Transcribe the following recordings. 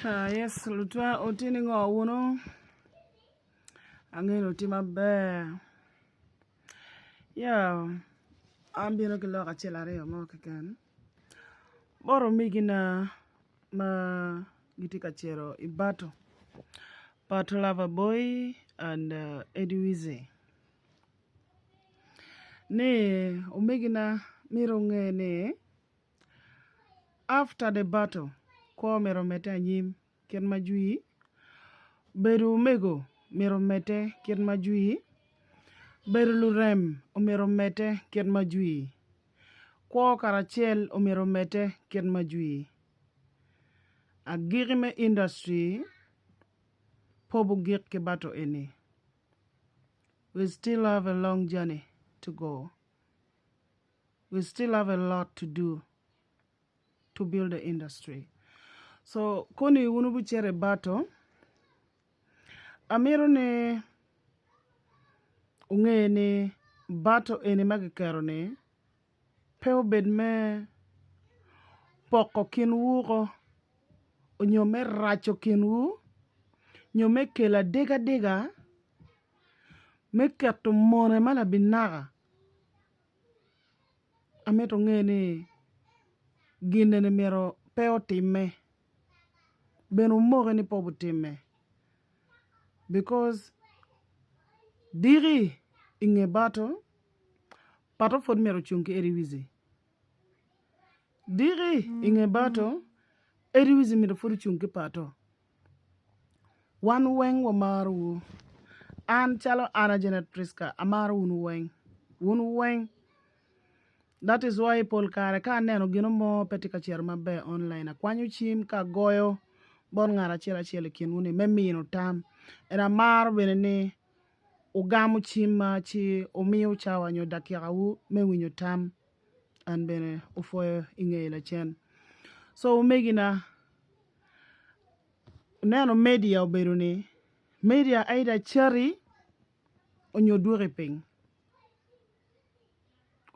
Yes, lutwa otini ngo wuno. Angelo ti maber. Yeah, ambiro ke loka chela re mo kan. Boro migina ma gitika chero ibato. Pato Lava Boy and Eddie Wize. Ne omegina miro ne after the battle ko mero mete anyim ken majui beru mego mero mete ken majui beru lurem omero mete ken majui ko karachel omero mete ken majui agirime industry pobu gik ke bato eni. We still have a long journey to go. We still have a lot to do to build the industry. So, koni unubu chere bato, amiro ne unge ne bato ene magikero ne, peo bedme poko kinwuko, nyome racho kinwu, nyome kela dega dega, me kerto mone mala binaga. Ameto unge ne gine ne mero peo time. Beno more ni pobu time. Because diri inge bato, pato fod mero chunke Eddie Wize. Diri inge bato, Eddie Wize mero fod chunke pato. Wan weng wa maru. An chalo Anna Janet Priska, amaru unu weng. Unu weng. That is why Paul Kare ka neno gino mo petika cherma be online. Akwanyo chim ka goyo bon ngara chela chele kinuni memino tam. Era mar bene ni ugamu chima chi umiu chawa nyo dakia wu mewinyo tam and bene ufoyo inge ila chen. So umegina neno media uberu ni media aida chari onyo dure ping.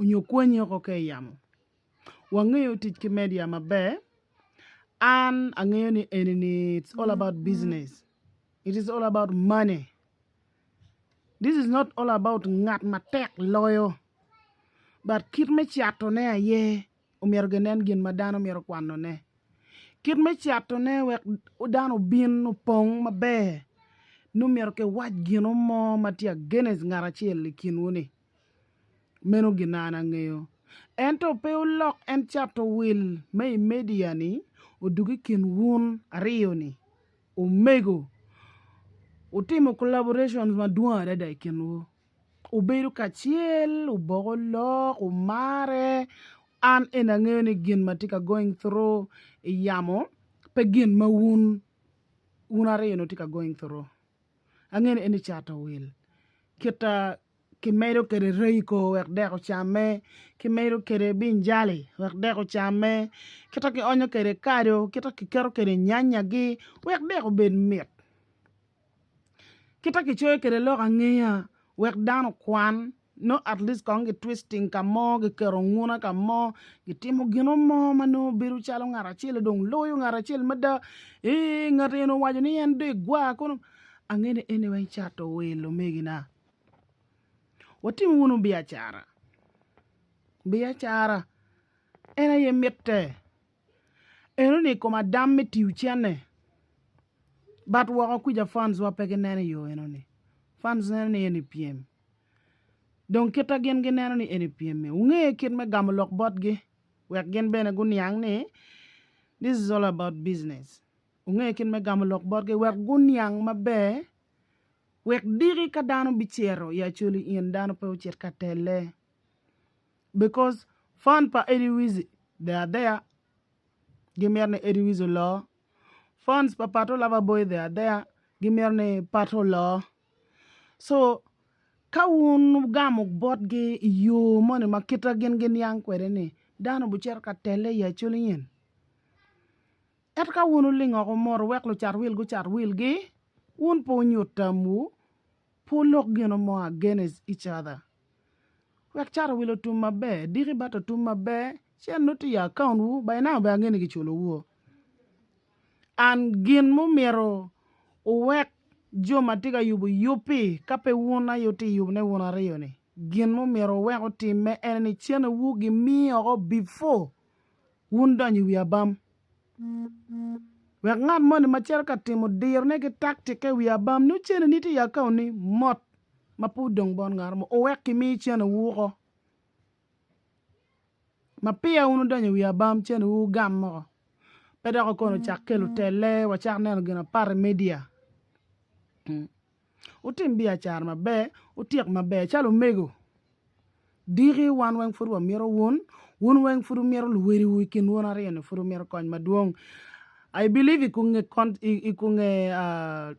Onyo kwenye koke yamu. Wangeyo tiki media mabe and angeyo ni enini it's all about business. It is all about money. This is not all about ngat matek loyo. But kit me chiato ne aye umiero genen gin madano miero kwano ne. Kit me chiato ne wek udano bin upong mabe. Numiero ke waj gino mo matia genes ngarachiel likinuni. Meno ginana ngeyo. Ento pe ulok en chato will may media ni udugi kin wun ariyo ni. Umego. Utimo collaborations madua dada ikinu. Uberu kachiel, ubogo lok, umare, an enangeni gin matika going through yamo, pe gin ma unare no tika going through. Angeni eni chata will. Kita kimeiro kere reiko wekdeko chame, kimeiro kere binjali wekdeko chame, kita ki onyo kere kario, kita ki kero kere nyanya gi, wekdeko ben mit. Kita kichoy kere loka ngeya wek dano kwan no at least kongi twisting kamo ge kero nguna kamo gitimo gino mo mano biru chalo ngarachile dong loyo ngarachile mada ngare no wajo ni ende gwa kono angene anyway chato welo megina watimu wunu biachara ena ye mitte eno ni koma damme tiuchane. But wako kuja fans wapeke nene yo enoni. Fans nene eni PM. Don kita gen nene ni eni PM. Unge kit me gamulok bot ge. Wek gen bene gunyang ni. This is all about business. Unge kit me gamulok bot ge. Wek gunyang mabe. Wek diri kadano bichero. Ya chuli iyan dano pe uchet katele. Because fan pa Eddie Wize. They are there. Gimerne Eddie Wize law. Funds pa Pato Lava Boy they are there. Gimerne Pato law. So ka wun gamuk bot ge yo money makita gen yang kwere ni. Dano bucher ka tele ya chuli yin. Et ka wunu linga ko mor wek lo char wil ge. Wun po nyotamu. Po lok geno mo against each other. Wek char wilo tumma be. Diri bato tumma be. Chen noti ya account wu. By now be angeni ki chulo wu. an gin mo mero uwek jo matiga yubu yupi kape wuna yuti yubne wuna riyo ni gin mo mero uwek utime en ni chene wu gi miyo before wun donyi wi abam wek ngat mo ni machel ka timo dir ne gi taktike wi abam nu chene niti yakau ni mot mapu dong bon ngar mo uwek ki mi chene wuko ma pia unu donyo wi abam chene wu gam mo peda ko kono chak kelu tele wa chak neno gina par media utim biachar mabe utiek mabe chalo mego diri wan weng furu wa miro wun weng furu miro luweri wikin wun ariyo furu miro kony maduong I believe ikunge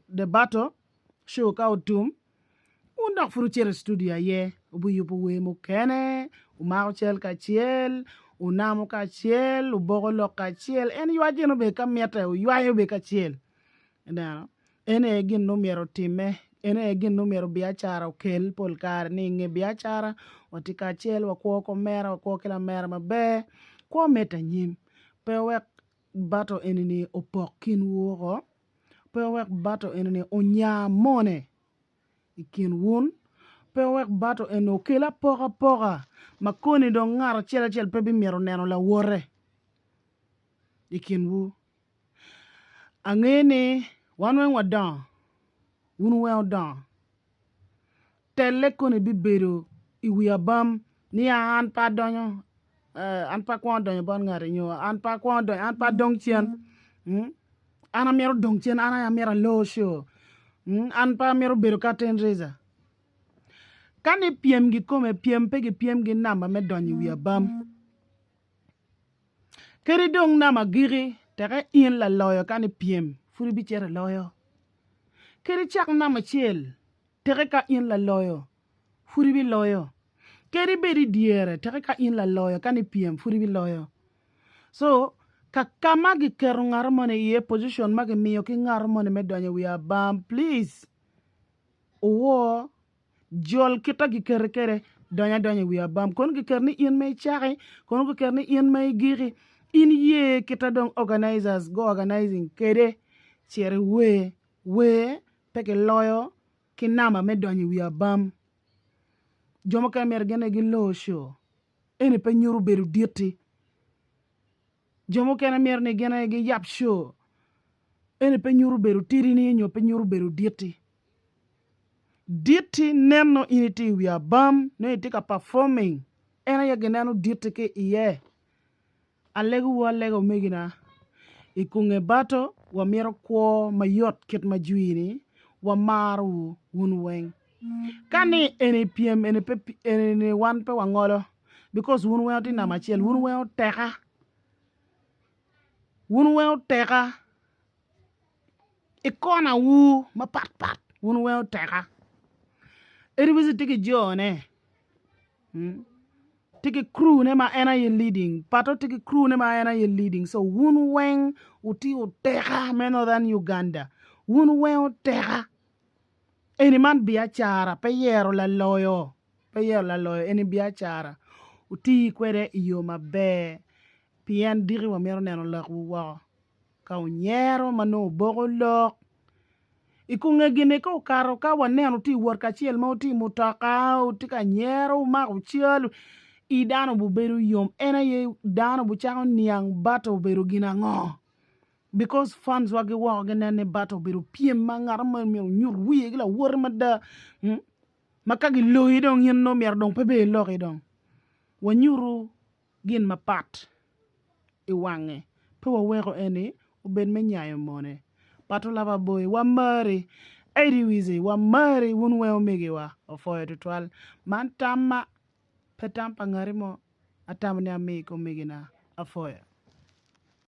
debato show ka utum undak furu chere studio ye ubu yupu we mo kene umako chel ka chiel unamo ka chiel ubogo lok ka chiel en yuajeno be ka miete yuayo be ka chiel ndano ene gin no miero time ene gin no miero biachara okel pol kar ni nge biachara watika chiel wakwo komera wakwo kila mera mabe kwa meta nyim pe wek bato enini opokin wugo pe wek bato enini onyamone ikin wun pe wek bato eno kela poka makoni do ngaro chel pe bi miero neno la wore ikin wu angene wanwen wadan wun wel dan tele koni bi bedo iwi abam ni an pa donyo an pa kwa donyo bon ngare nyo an pa kwa donyo an pa dong chien ana miero dong chien ana ya miero low show an pa miero bedo ka ten reza kani piem gi kome piem pe gi piem gi namba me donyo wi abam keri dong nama giri tere in la loyo kani piem furi bi chere loyo keri chak nama chiel tere ka in la loyo furi bi loyo keri beri diere tere ka in la loyo kani piem furi bi loyo so kakama gi keru ngar mone ye position magi miyo ki ngar mone me donyo wi abam please owo jol kita gi kere donyo wi abam kon gi ker ni in me chare kon gi ker ni in me giri in ye kita dong organizers go organizing kede chere we peke loyo ki nama me donyo wi abam jomo ka mer gene gi low show ene pe nyuru beru dirti jomo ka mer ne gene gi yap show ene pe nyuru beru tiri ni nyo pe nyuru beru dirti neno initi wi abam ne itika performing ena ya genano dirti ke iye alego megina ikunge bato wa miro kwo mayot ket majuini wa maru wun weng kani ene piem ene wan pe wangolo because wun weng ti na machiel wun weng teka ikona wu mapat wun weng teka eri wisi tiki jone tiki crew ne ma ena ye leading pato tiki crew ne ma ena ye leading so wun weng uti uteka meno than Uganda wun weng uteka eni man biachara pe yero la loyo eni biachara uti kwere iyo mabe pien diri wa mero neno lak wuwa ka unyero mano bogo lok ikunge gine ko karo ka waneno ti wor ka chiel ma uti mutaka uti ka nyero ma uchiel idano bu beru yom ena ye dano bu chako niang bato beru gina ngo because fans wagi wo gene bato beru piem mangar ma mi nyur wiye gila wor mada makagi loyi dong yen no mer dong pebe loki dong wanyuru gin mapat iwange pe wa wego eni uben me nyayo mone pato lava boy wa mari eri wizi wa mari wun weo mege wa ofoyo tutwal man tamma petam pangarimo atamne amiko megina afoyo